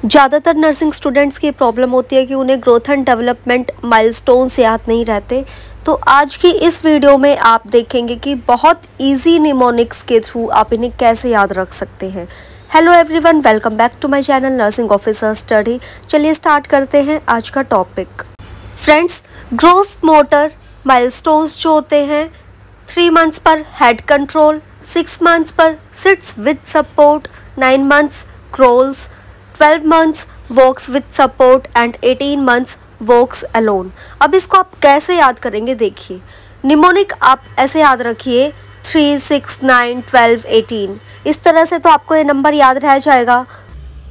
ज़्यादातर nursing students की problem होती है कि उन्हें ग्रोथ एंड डेवलपमेंट माइलस्टोन्स याद नहीं रहते। तो आज की इस वीडियो में आप देखेंगे कि बहुत इजी निमोनिक्स के थ्रू आप इन्हें कैसे याद रख सकते हैं। Hello everyone, welcome back to my channel nursing officer study. चलिए स्टार्ट करते हैं आज का topic. Friends, growth motor milestones जो होते हैं 3 मंथ्स पर हेड कंट्रोल, 6 मंथ्स पर sits with support, 9 months crawls, 12 months walks with support and 18 months walks alone। अब इसको आप कैसे याद करेंगे देखिए। निमोनिक आप ऐसे याद रखिए 3, 6, 9, 12, 18। इस तरह से तो आपको ये नंबर याद रह जाएगा।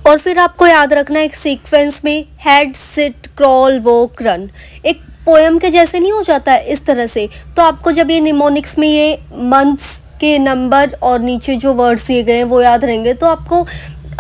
और फिर आपको याद रखना एक सीक्वेंस में head, sit, crawl, walk, run. एक पोएम के जैसे नहीं हो जाता है इस तरह से। तो आपको जब ये निमोनिक्स में ये मंथ्स के नंबर और नीचे जो वर्ड्स दिए गए हैं वो याद रहेंगे तो आपको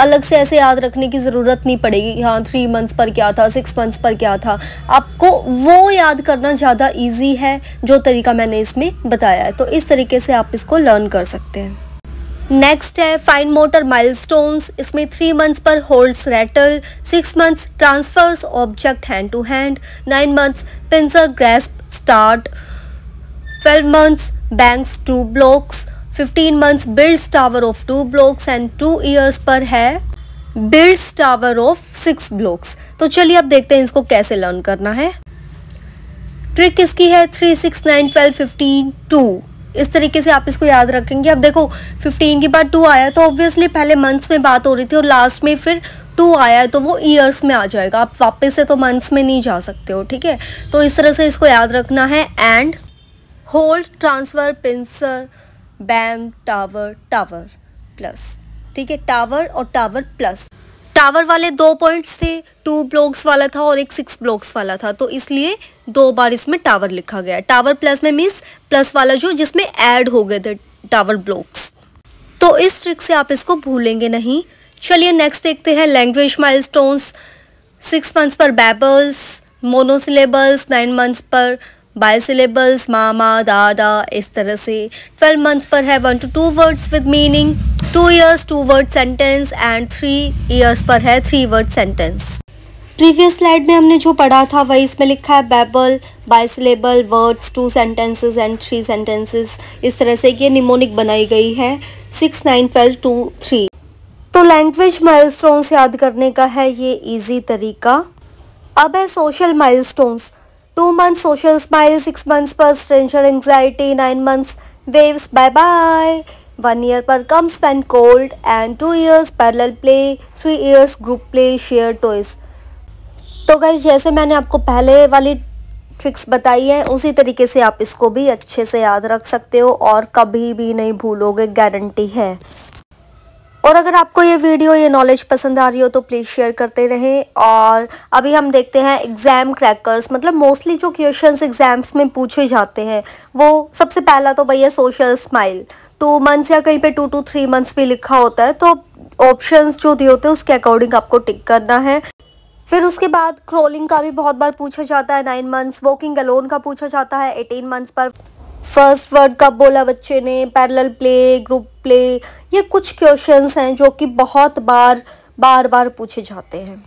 अलग से ऐसे याद रखने की ज़रूरत नहीं पड़ेगी। हाँ, 3 मंथ्स पर क्या था, 6 मंथ्स पर क्या था। आपको वो याद करना ज़्यादा इजी है जो तरीका मैंने इसमें बताया है। तो इस तरीके से आप इसको लर्न कर सकते हैं। नेक्स्ट है फाइन मोटर माइलस्टोन्स। इसमें 3 मंथ्स पर holds rattle, 6 months transfers object hand to hand, 9 months pincer grasp start, 12 months banks 2 blocks, 15 months builds tower of 2 blocks and 2 years पर है builds tower of 6 blocks। तो चलिए अब देखते हैं इसको कैसे लर्न करना है। ट्रिक इसकी है 3, 6, 9, 12, 15, 2। इस तरीके से आप इसको याद रखेंगे। अब देखो 15 के बाद 2 आया तो ऑब्वियसली पहले मंथ्स में बात हो रही थी और लास्ट में फिर 2 आया है तो वो ईयर्स में आ जाएगा। आप वापस से तो मंथ्स में नहीं जा सकते हो, ठीक है। तो इस तरह से इसको याद रखना है। And hold, transfer, pincer, bank, tower, tower plus, ठीक है। टावर और टावर प्लस। टावर वाले 2 पॉइंट्स थे, 2 ब्लॉक्स वाला था और एक 6 ब्लॉक्स वाला था, तो इसलिए 2 बार इसमें टावर लिखा गया। टावर प्लस में मीन्स प्लस वाला जो जिसमें ऐड हो गए थे टावर ब्लॉक्स। तो इस ट्रिक से आप इसको भूलेंगे नहीं। चलिए नेक्स्ट देखते हैं लैंग्वेज माइलस्टोन्स। 6 मंथ्स पर बैबल्स, मोनोसिलेबल्स, 9 मंथ्स पर बायसिलेबल्स, मामा, दादा, इस तरह से। 12 मंथ्स पर है 1 to 2 words with meaning, 2 years 2 word sentence and 3 years पर है 3 वर्ड सेंटेंस। प्रीवियस स्लाइड में हमने जो पढ़ा था वही इसमें लिखा है babble, bisyllable, words, 2 sentences and 3 sentences। इस तरह से ये निमोनिक बनाई गई है 6, 9, 12, 2, 3। तो लैंग्वेज माइलस्टोन्स याद करने का है ये इजी तरीका। अब है social milestones. 2 months social smile, 6 months पर stranger anxiety, 9 months waves bye bye, 1 year पर comes when cold and 2 years parallel play, 3 years group play, share toys। तो गाइस जैसे मैंने आपको पहले वाली ट्रिक्स बताई है उसी तरीके से आप इसको भी अच्छे से याद रख सकते हो और कभी भी नहीं भूलोगे, गारंटी है। और अगर आपको ये वीडियो, ये नॉलेज पसंद आ रही हो तो प्लीज़ शेयर करते रहें। और अभी हम देखते हैं एग्ज़ाम क्रैकर्स, मतलब मोस्टली जो क्वेश्चंस एग्ज़ाम्स में पूछे जाते हैं वो सबसे पहला तो भैया सोशल स्माइल। 2 मंथ्स या कहीं पे 2 to 3 मंथ्स भी लिखा होता है तो ऑप्शंस जो दिए होते हैं उसके अकॉर्डिंग आपको टिक करना है। फिर उसके बाद क्रोलिंग का भी बहुत बार पूछा जाता है 9 मंथ्स, वॉकिंग अलोन का पूछा जाता है 18 मंथ्स पर, फर्स्ट वर्ड कब बोला बच्चे ने, पैरेलल प्ले, ग्रुप प्ले। ये कुछ क्वेश्चंस हैं जो कि बहुत बार पूछे जाते हैं।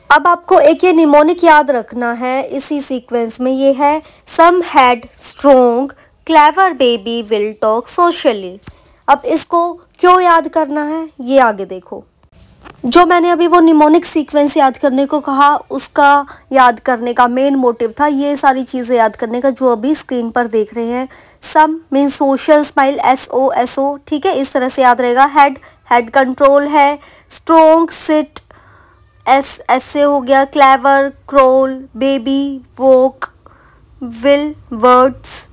अब आपको एक ये निमोनिक याद रखना है इसी सीक्वेंस में। ये है some had strong, clever baby will talk socially. अब इसको क्यों याद करना है ये आगे देखो। जो मैंने अभी वो निमोनिक सीक्वेंस याद करने को कहा उसका याद करने का मेन मोटिव था ये सारी चीज़ें याद करने का जो अभी स्क्रीन पर देख रहे हैं। सम मीन सोशल स्माइल, SO, ठीक है, इस तरह से याद रहेगा। हेड कंट्रोल है, स्ट्रोंग, सिट, S से हो गया, clever, crawl, baby, walk, will, words,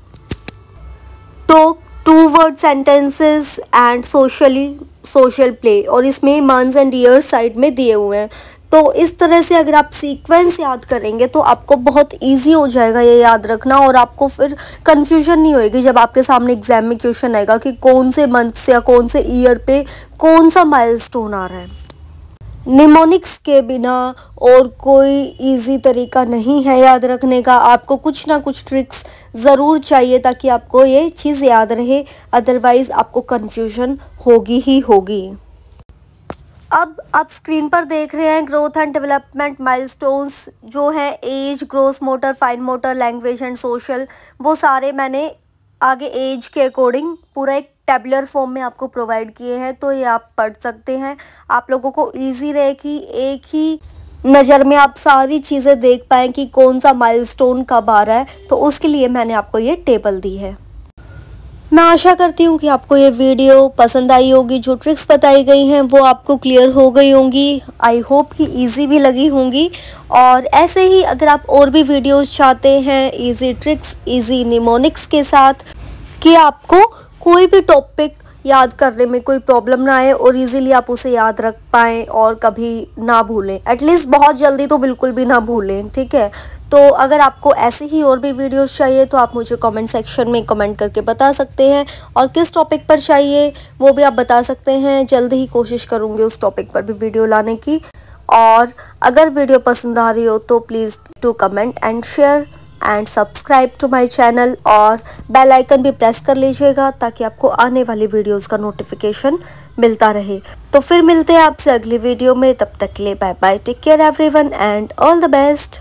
talk, 2 word sentences and social play. और इसमें मंथ्स एंड ईयर्स साइड में दिए हुए हैं। तो इस तरह से अगर आप सीक्वेंस याद करेंगे तो आपको बहुत इजी हो जाएगा ये याद रखना और आपको फिर कंफ्यूजन नहीं होएगी जब आपके सामने एग्जाम में क्वेश्चन आएगा कि कौन से मंथ या कौन से ईयर पे कौन सा माइलस्टोन आ रहा है। निमोनिक्स के बिना और कोई इजी तरीका नहीं है याद रखने का। आपको कुछ ना कुछ ट्रिक्स ज़रूर चाहिए ताकि आपको ये चीज़ याद रहे, अदरवाइज़ आपको कन्फ्यूजन होगी ही होगी। अब आप स्क्रीन पर देख रहे हैं ग्रोथ एंड डेवलपमेंट माइलस्टोन्स जो हैं age, gross motor, fine motor, language and social, वो सारे मैंने आगे एज के अकॉर्डिंग पूरा एक टेबुलर फॉर्म में आपको प्रोवाइड किए हैं, तो ये आप पढ़ सकते हैं। आप लोगों को इजी रहे कि एक ही नज़र में आप सारी चीज़ें देख पाएँ कि कौन सा माइलस्टोन कब आ रहा है, तो उसके लिए मैंने आपको ये टेबल दी है। मैं आशा करती हूँ कि आपको ये वीडियो पसंद आई होगी। जो ट्रिक्स बताई गई हैं वो आपको क्लियर हो गई होंगी। आई होप कि इजी भी लगी होंगी। और ऐसे ही अगर आप और भी वीडियोस चाहते हैं इजी ट्रिक्स, इजी निमोनिक्स के साथ, कि आपको कोई भी टॉपिक याद करने में कोई प्रॉब्लम ना आए और इजीली आप उसे याद रख पाएँ और कभी ना भूलें, एटलीस्ट बहुत जल्दी तो बिल्कुल भी ना भूलें, ठीक है। तो अगर आपको ऐसे ही और भी वीडियोस चाहिए तो आप मुझे कमेंट सेक्शन में कमेंट करके बता सकते हैं, और किस टॉपिक पर चाहिए वो भी आप बता सकते हैं। जल्द ही कोशिश करूँगी उस टॉपिक पर भी वीडियो लाने की। और अगर वीडियो पसंद आ रही हो तो please do comment and share and subscribe to my channel, और बेल आइकन भी प्रेस कर लीजिएगा ताकि आपको आने वाली वीडियोस का नोटिफिकेशन मिलता रहे। तो फिर मिलते हैं आपसे अगली वीडियो में, तब तक के लिए bye bye, take care everyone and all the best.